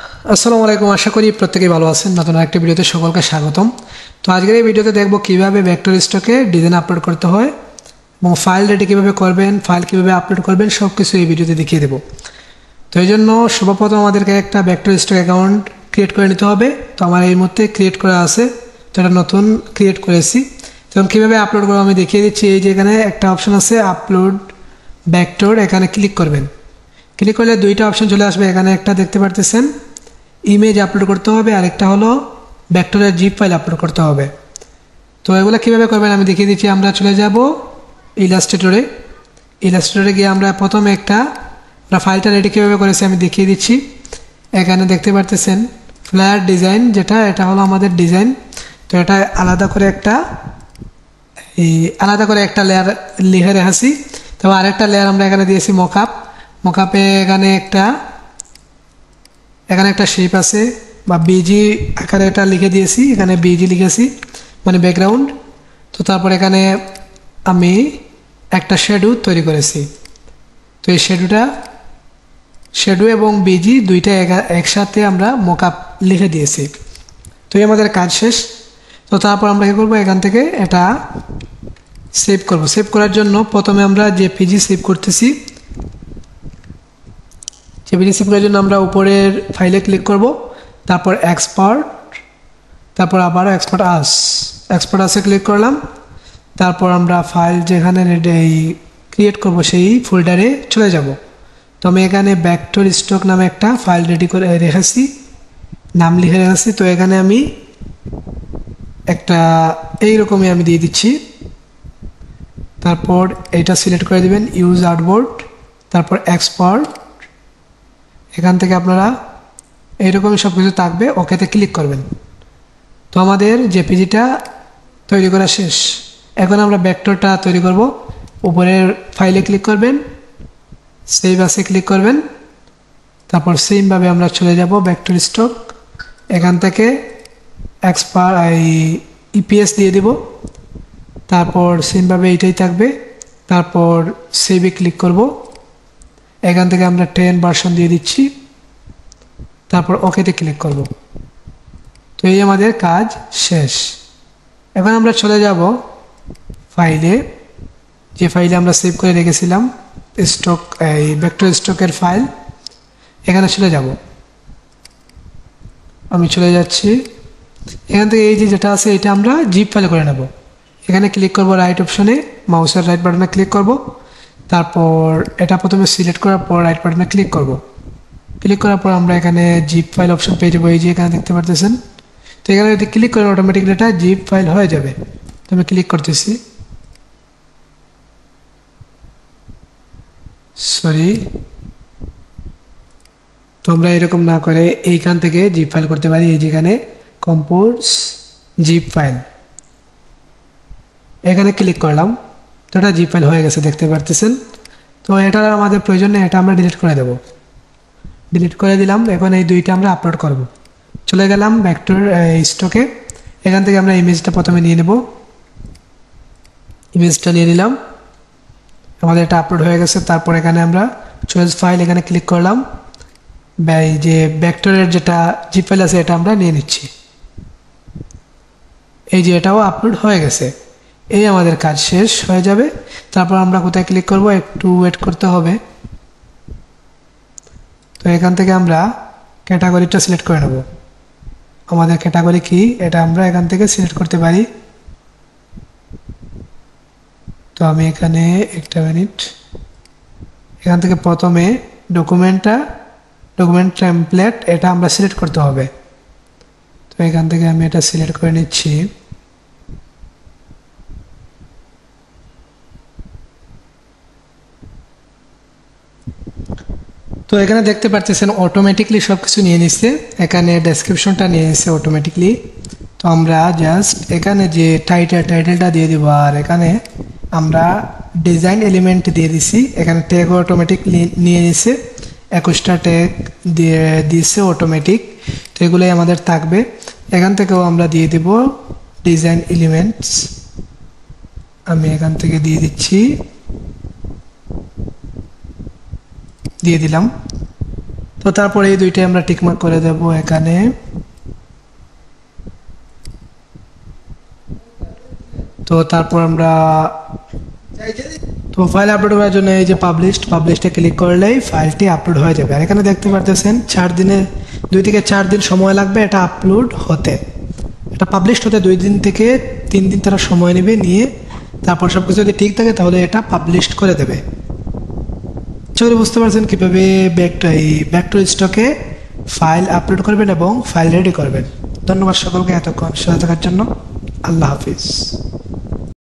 আসসালামু আলাইকুম, আশা করি প্রত্যেকেই ভালো আছেন। নতুন একটা ভিডিওতে সকলকে স্বাগতম। তো আজকের এই ভিডিওতে দেখব কিভাবে ভেক্টর স্টকে ডিজাইন আপলোড করতে হয় এবং ফাইল রেডি কীভাবে করবেন, ফাইল কীভাবে আপলোড করবেন, সব কিছু এই ভিডিওতে দেখিয়ে দেবো। তো এই জন্য সর্বপ্রথম আমাদেরকে একটা ভেক্টর স্টক অ্যাকাউন্ট ক্রিয়েট করে নিতে হবে। তো আমার এই মুহূর্তে ক্রিয়েট করা আছে, তো এটা নতুন ক্রিয়েট করেছি। তখন কীভাবে আপলোড করবো আমি দেখিয়ে দিচ্ছি। এই যে এখানে একটা অপশন আছে আপলোড ভেক্টর, এখানে ক্লিক করবেন। ক্লিক করলে দুইটা অপশন চলে আসবে। এখানে একটা দেখতে পারতেছেন ইমেজ আপলোড করতে হবে, আরেকটা হলো ভেক্টরের জিপ ফাইল আপলোড করতে হবে। তো এগুলো কীভাবে করবেন আমি দেখিয়ে দিচ্ছি। আমরা চলে যাব ইলাস্ট্রেটরে গিয়ে আমরা প্রথমে আমরা ফাইলটা রেডি কীভাবে করেছি আমি দেখিয়ে দিচ্ছি। এখানে দেখতে পারতেছেন ফ্ল্যাট ডিজাইন, এটা হলো আমাদের ডিজাইন। তো এটা আলাদা করে একটা লেয়ার লিখে রেখেছি। তো আরেকটা লেয়ার আমরা এখানে দিয়েছি মকআপে। এখানে একটা শেপ আছে বা বিজি আকারে এটা লিখে দিয়েছি, এখানে বিজি লিখেছি মানে ব্যাকগ্রাউন্ড। তো তারপর এখানে আমি একটা শ্যাডো তৈরি করেছি। তো এই শ্যাডো এবং বিজি দুইটা একসাথে আমরা মকআপ লিখে দিয়েছি। তো এই আমাদের কাজ শেষ। তো তারপর আমরা কী করবো, এখান থেকে এটা সেভ করব। সেভ করার জন্য প্রথমে আমরা জেপিজি সেভ করতেছি। জেপিজি সেভ করার জন্য আমরা উপরের ফাইলে ক্লিক করব, তারপর এক্সপোর্ট, তারপর আবার এক্সপোর্ট আসে ক্লিক করলাম। তারপর আমরা ফাইল যেখানে ক্রিয়েট করব সেই ফোল্ডারে চলে যাব। তো আমি এখানে ভেক্টর স্টক নামে একটা ফাইল রেডি করে রেখেছি, নাম লিখে রেখেছি। তো এখানে আমি এইরকমই আমি দিয়ে দিচ্ছি। তারপর এটা সিলেক্ট করে দিবেন, ইউজ আর্টবোর্ড, তারপর এক্সপোর্ট। এখান থেকে আপনারা এইরকমই সব কিছু থাকবে, ওকেতে ক্লিক করবেন। তো আমাদের জেপিজিটা তৈরি করা শেষ। এখন আমরা ভেক্টরটা তৈরি করব। উপরের ফাইলে ক্লিক করবেন, সেভ আসে ক্লিক করবেন। তারপর সেমভাবে আমরা চলে যাব ভেক্টর স্টক। এখান থেকে ইপিএস দিয়ে দিব। তারপর সেমভাবে এইটাই থাকবে। তারপর সেভে ক্লিক করব। এখান থেকে আমরা 10 ভার্সন দিয়ে দিচ্ছি। তারপর ওকেতে ক্লিক করব। তো এই আমাদের কাজ শেষ। এখন আমরা চলে যাব ফাইলে, যে ফাইলে আমরা সেভ করে রেখেছিলাম ভেক্টর স্টকের ফাইল। এখানে চলে যাব, আমি চলে যাচ্ছি। এখান থেকে এই যেটা আছে এটা আমরা জিপ ফাইল করে নেব। এখানে ক্লিক করব, রাইট অপশনে মাউসের রাইট বাটনে ক্লিক করব। তারপর এটা প্রথমে সিলেক্ট করার পর রাইট বাটনে ক্লিক করব। ক্লিক করার পর আমরা এখানে জিপ ফাইল অপশন পেয়ে যাবো। এই যে এখানে দেখতে পারতেছেন। তো এখানে যদি ক্লিক করেন অটোমেটিকলি এটা জিপ ফাইল হয়ে যাবে। তো আমি ক্লিক করতেছি, তো আমরা এরকম না করে এইখান থেকে জিপ ফাইল করতে পারি। এই যেখানে কম্পোজ জিপ ফাইল, এখানে ক্লিক করলাম। তো এটা জিপ ফাইল হয়ে গেছে, দেখতে পারতেছেন। তো এটা আমাদের প্রয়োজন নেই, এটা আমরা ডিলিট করে দেব। ডিলিট করে দিলাম। এখন এই দুইটা আমরা আপলোড করব। চলে গেলাম ভেক্টর স্টকে। এখান থেকে আমরা ইমেজটা প্রথমে নিয়ে নেব। ইমেজটা নিয়ে নিলাম, আমাদের এটা আপলোড হয়ে গেছে। তারপর এখানে আমরা চয়েস ফাইল, এখানে ক্লিক করলাম। এই যে ভেক্টরের যেটা জিপ ফাইল আছে এটা আমরা নিয়ে নিচ্ছি। এই যে এটাও আপলোড হয়ে গেছে। এই আমাদের কাজ শেষ হয়ে যাবে। তারপর আমরা কোথায় ক্লিক করব, একটু ওয়েট করতে হবে। তো এখান থেকে আমরা ক্যাটাগরিটা সিলেক্ট করে নেব। আমাদের ক্যাটাগরি কি এটা আমরা এখান থেকে সিলেক্ট করতে পারি। তো আমি এখানে একটা মিনিট, এখান থেকে প্রথমে ডকুমেন্ট টেমপ্লেট এটা আমরা সিলেক্ট করতে হবে। তো এখান থেকে আমি এটা সিলেক্ট করে নিচ্ছি। তো এখানে দেখতে পাচ্ছেন অটোমেটিকলি সব কিছু নিয়ে নিচ্ছে। এখানে ডেসক্রিপশনটা নিয়ে নিচ্ছে অটোমেটিকলি। তো আমরা জাস্ট এখানে যে টাইটেলটা দিয়ে দিব, আর এখানে আমরা ডিজাইন এলিমেন্ট দিয়ে দিছি। এখানে ট্যাগ অটোমেটিকলি নিয়ে নিচ্ছে, 21টা ট্যাগ দিয়ে দিচ্ছে অটোমেটিক। তো এগুলোই আমাদের থাকবে। এখান থেকেও আমরা দিয়ে দেব ডিজাইন এলিমেন্টস, আমি এখান থেকে দিয়ে দিচ্ছি। দিয়ে দিলাম। তো তারপরে এই দুইটাই আমরা টিকমার্ক করে দেব এখানে। তো তারপর আমরা তো ফাইল আপলোড করার জন্য এই যে পাবলিশডে ক্লিক করলেই ফাইলটি আপলোড হয়ে যাবে। আর এখানে দেখতে পারতেছেন 2 থেকে 4 দিন সময় লাগবে এটা আপলোড হতে। এটা পাবলিশড হতে 2 দিন থেকে 3 দিন তারা সময় নেবে, নিয়ে তারপর সব কিছু যদি ঠিক থাকে তাহলে এটা পাবলিশড করে দেবে। চলে বুঝতে পারছেন কীভাবে ব্যাক টু স্টকে ফাইল আপলোড করবেন এবং ফাইল রেডি করবেন। ধন্যবাদ সকলকে এতক্ষণ সাথে থাকার জন্য। আল্লাহ হাফিজ।